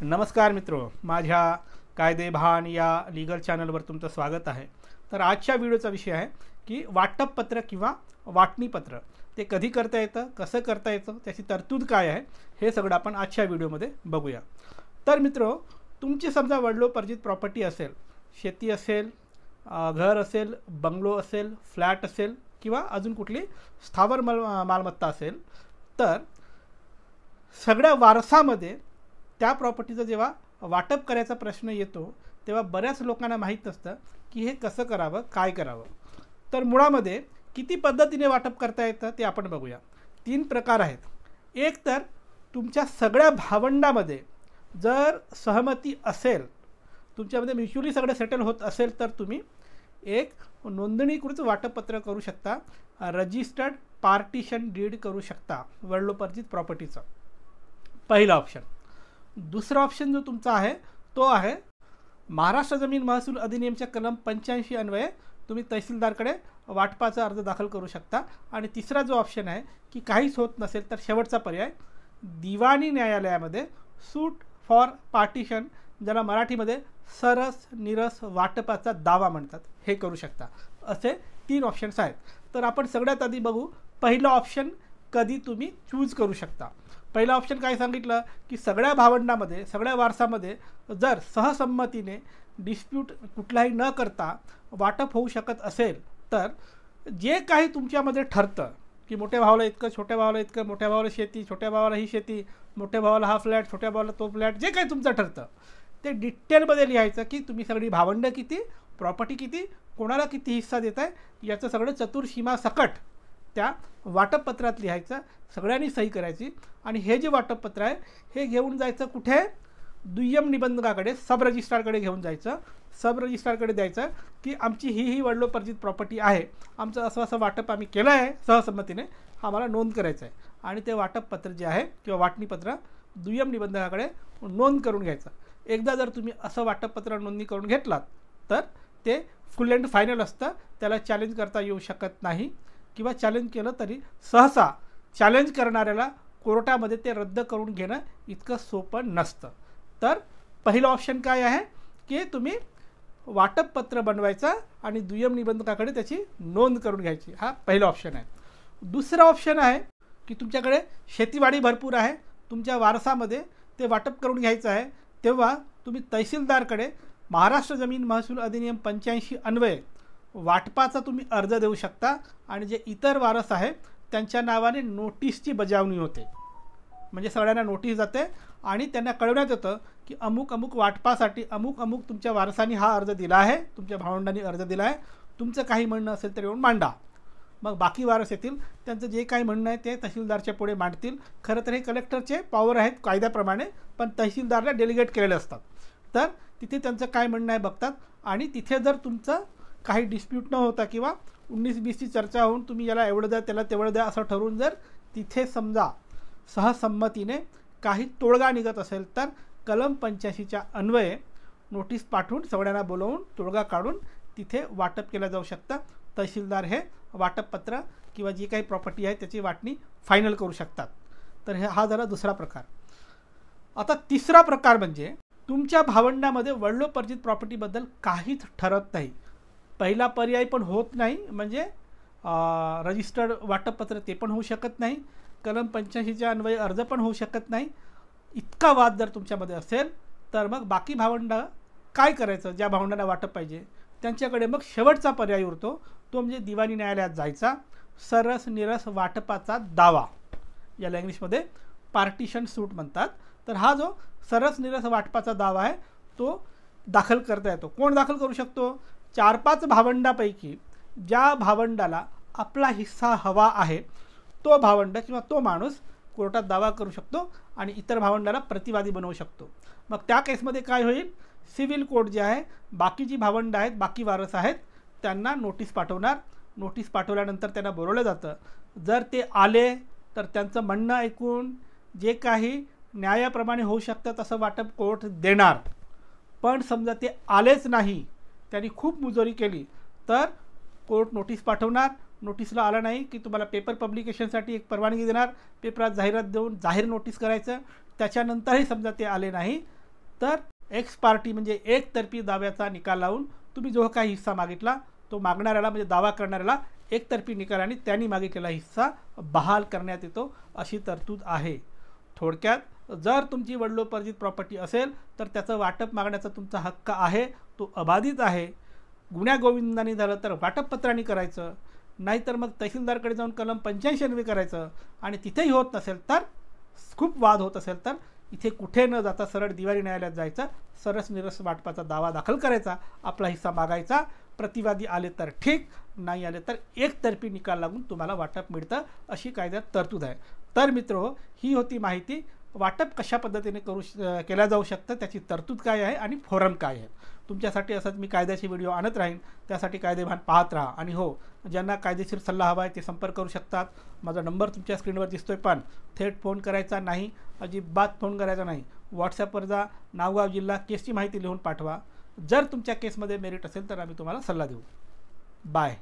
नमस्कार मित्रो, माझ्या कायदेभान या लीगल चॅनलवर तुमचं स्वागत आहे। तर आजच्या व्हिडिओचा विषय आहे की वाटपपत्र किंवा वाटणीपत्र ते कधी करता येतं, कसं करता येतं, त्याची तरतूद काय आहे, हे सगळं आपण आजच्या व्हिडिओमध्ये बघूया। तर मित्रो, तुमची समजा वडिलोपार्जित प्रॉपर्टी असेल, शेती असेल, घर असेल, बंगलो असेल, फ्लॅट असेल किंवा अजून कुठली स्थावर मालमत्ता असेल, तर सगळ्या वारसामध्ये त्या प्रॉपर्टीचं जेव्हा वाटप करायचा प्रश्न येतो तेव्हा बऱ्याच लोकांना माहीत नसतं की हे कसं करावं, काय करावं। तर मुळामध्ये किती पद्धतीने वाटप करता येतं ते आपण बघूया। 3 प्रकार आहेत। एक तर तुमच्या सगळ्या भावंडामध्ये जर सहमती असेल, तुमच्यामध्ये म्युच्युअली सगळं सेटल होत असेल, तर तुम्ही एक नोंदणीकृत वाटपपत्र करू शकता, रजिस्टर्ड पार्टिशन डीड करू शकता वडिलोपार्जित प्रॉपर्टीचं। पहिला ऑप्शन। दुसरा ऑप्शन जो तुमचा आहे तो आहे महाराष्ट्र जमीन महसूल अधिनियमच्या कलम 85 अन्वये तुम्ही तहसीलदारकडे वाटपाचा अर्ज दाखल करू शकता। आणि तिसरा जो ऑप्शन आहे की काहीच होत नसेल तर शेवटचा पर्याय दिवाणी न्यायालयामध्ये सूट फॉर पार्टिशन, ज्याला मराठीमध्ये सरस निरस वाटपाचा दावा म्हणतात, हे करू शकता। असे 3 ऑप्शन्स आहेत। तर आपण सगळ्यात आधी बघू पहिला ऑप्शन कधी तुम्ही चूज करू शकता। पहिला ऑप्शन काय सांगितलं की सगळ्या भावंडामध्ये, सगळ्या वारसामध्ये जर सहसंमतीने डिस्प्यूट कुठलाही न करता वाटप होऊ शकत असेल, तर जे काही तुमच्यामध्ये ठरतं की मोठ्या भावाला इतकं, छोट्या भावाला इतकं, मोठ्या भावाला शेती, छोट्या भावाला ही शेती, मोठ्या भावाला हा फ्लॅट, छोट्या भावाला तो फ्लॅट, जे काही तुमचं ठरतं ते डिटेलमध्ये लिहायचं की तुम्ही सगळी भावंडं किती, प्रॉपर्टी किती, कोणाला किती हिस्सा देत आहे, याचं सगळं चतुर्सीमा सकट त्या वाटपपत्रात लिहायचं, सगळ्यांनी सही करायची। आणि हे जे वाटपपत्र आहे हे घेऊन जायचं कुठे, दुय्यम निबंधकाकडे, सब रजिस्ट्रारकडे घेऊन जायचं। सब रजिस्ट्रारकडे द्यायचं की आमची ही वडिलोपार्जित प्रॉपर्टी आहे, आमचं असं असं वाटप आम्ही केलं आहे सहसंमतीने, आम्हाला नोंद करायचं आहे। आणि ते वाटपपत्र जे आहे किंवा वाटणीपत्र दुय्यम निबंधकाकडे नोंद करून घ्यायचं। एकदा जर तुम्ही असं वाटपपत्र नोंदणी करून घेतलात तर ते फुल अँड फायनल असतं, त्याला चॅलेंज करता येऊ शकत नाही, किंवा चॅलेंज केलं तरी सहसा चॅलेंज करणाऱ्याला कोर्टामध्ये ते रद्द करून घेणं इतकं सोपं नसतं। तर पहिलं ऑप्शन काय आहे की तुम्ही वाटपपत्र बनवायचं आणि दुय्यम निबंधकाकडे त्याची नोंद करून घ्यायची, हा पहिला ऑप्शन आहे। दुसरा ऑप्शन आहे की तुमच्याकडे शेतीवाडी भरपूर आहे, तुमच्या वारसामध्ये ते वाटप करून घ्यायचं आहे, तेव्हा तुम्ही तहसीलदारकडे महाराष्ट्र जमीन महसूल अधिनियम 85 अन्वये वाटपाचा तुम्ही अर्ज देऊ शकता। आणि जे इतर वारस आहेत त्यांच्या नावाने नोटीसची बजावणी होते, म्हणजे सगळ्यांना नोटीस जाते आणि त्यांना कळवण्यात येतं की अमुक अमुक वाटपासाठी अमुक अमुक तुमच्या वारसांनी हा अर्ज दिला आहे, तुमच्या भावंडांनी अर्ज दिला आहे, तुमचं काही म्हणणं असेल तर येऊन मांडा। मग बाकी वारस येतील, त्यांचं जे काही म्हणणं आहे ते तहसीलदारच्या पुढे मांडतील। खरं तर हे कलेक्टरचे पॉवर आहेत कायद्याप्रमाणे, पण तहसीलदारला डेलिगेट केलेले असतात। तर तिथे त्यांचं काय म्हणणं आहे बघतात आणि तिथे जर तुमचं काही डिस्प्यूट न होता किंवा 19-20ची चर्चा होऊन तुम्ही याला एवढं द्या त्याला तेवढं द्या असं ठरवून जर तिथे समजा सहसंमतीने काही तोडगा निघत असेल, तर कलम 85च्या अन्वये नोटीस पाठवून सगळ्यांना बोलवून तोडगा काढून तिथे वाटप केलं जाऊ शकतं। तहसीलदार हे वाटपपत्र किंवा जी काही प्रॉपर्टी आहे त्याची वाटणी फायनल करू शकतात। तर हा झाला दुसरा प्रकार। आता तिसरा प्रकार म्हणजे तुमच्या भावंडामध्ये वडिलोपार्जित प्रॉपर्टीबद्दल काहीच ठरत नाही, पहिला पर्याय पण होत नाही, म्हणजे रजिस्टर्ड वाटपपत्र ते पण होऊ शकत नाही, कलम 85च्या अन्वये अर्ज पण होऊ शकत नाही। इतका वाद जर तुमच्यामध्ये असेल तर मग बाकी भावंड काय करायचं, ज्या भावंडांना वाटप पाहिजे त्यांच्याकडे मग शेवटचा पर्याय उरतो, तो म्हणजे दिवाणी न्यायालयात जायचा, सरस निरस वाटपाचा दावा, याला इंग्लिशमध्ये पार्टिशन सूट म्हणतात। तर हा जो सरस निरस वाटपाचा दावा आहे तो दाखल करता येतो। कोण दाखल करू शकतो? 4-5 भावंडापैकी ज्या भावंडाला आपला हिस्सा हवा आहे तो भावंड किंवा तो माणूस कोर्टात दावा करू शकतो आणि इतर भावंडाला प्रतिवादी बनवू शकतो। मग त्या केसमध्ये काय होईल, सिव्हिल कोर्ट जे आहे बाकी जी भावंड आहेत, बाकी वारस आहेत, त्यांना नोटीस पाठवणार। नोटीस पाठवल्यानंतर त्यांना बोलवलं जातं, जर ते आले तर त्यांचं म्हणणं ऐकून जे काही न्यायाप्रमाणे होऊ शकतं तसं वाटप कोर्ट देणार। पण समजा ते आलेच नाही, त्यांनी खूप मुजोरी केली, तर कोर्ट नोटीस पाठवणार, नोटीसला आला नाही की तुम्हाला पेपर पब्लिकेशनसाठी एक परवानगी देणार, पेपरात जाहिरात देऊन जाहीर नोटीस करायचं, त्याच्यानंतरही समजा ते आले नाही तर एक्स पार्टी म्हणजे एकतर्फी दाव्याचा निकाल लावून तुम्ही जो काही हिस्सा मागितला तो मागणाऱ्याला म्हणजे दावा करणाऱ्याला एकतर्फी निकालाने त्यांनी मागितलेला हिस्सा बहाल करण्यात येतो अशी तरतूद आहे. थोडक्यात जर तुमची वडिलोपार्जित प्रॉपर्टी असेल तर त्याचं वाटप मागण्याचा तुमचा हक्क आहे, तो अबाधित आहे. गुण्यागोविंदाने झालं तर वाटपपत्राने करायचं, नाहीतर मग तहसीलदारकडे जाऊन कलम 85 करायचं. आणि तिथेही होत नसेल तर, खूप वाद होत असेल तर इथे कुठे न जाता सरळ दिवाळी न्यायालयात जायचं, सरस निरस वाटपाचा दावा दाखल करायचा, आपला हिस्सा मागायचा. प्रतिवादी आले तर ठीक, नाही आले तर एकतर्फी निकाल लागून तुम्हाला वाटप मिळतं अशी कायद्यात तरतूद आहे. तर मित्रहो, ही होती माहिती. वाटप कशा पद्धतीने केल्या जाऊ शकतं, त्याची तरतूद काय आहे आणि फोरम काय आहे. तुमच्यासाठी असंच मी कायद्याचे व्हिडिओ आणत राहीन. त्यासाठी कायदेभान पाहत राहा. आणि हो, ज्यांना कायदेशीर सल्ला हवा आहे ते संपर्क करू शकतात. माझा नंबर तुमच्या स्क्रीनवर दिसतोय, पण थेट फोन करायचा नाही, अजिबात फोन करायचा नाही. व्हॉट्सॲपवर जा, नाव गाव जिल्हा केसची माहिती लिहून पाठवा. जर तुमच्या केसमध्ये मेरिट असेल तर आम्ही तुम्हाला सल्ला देऊ. बाय.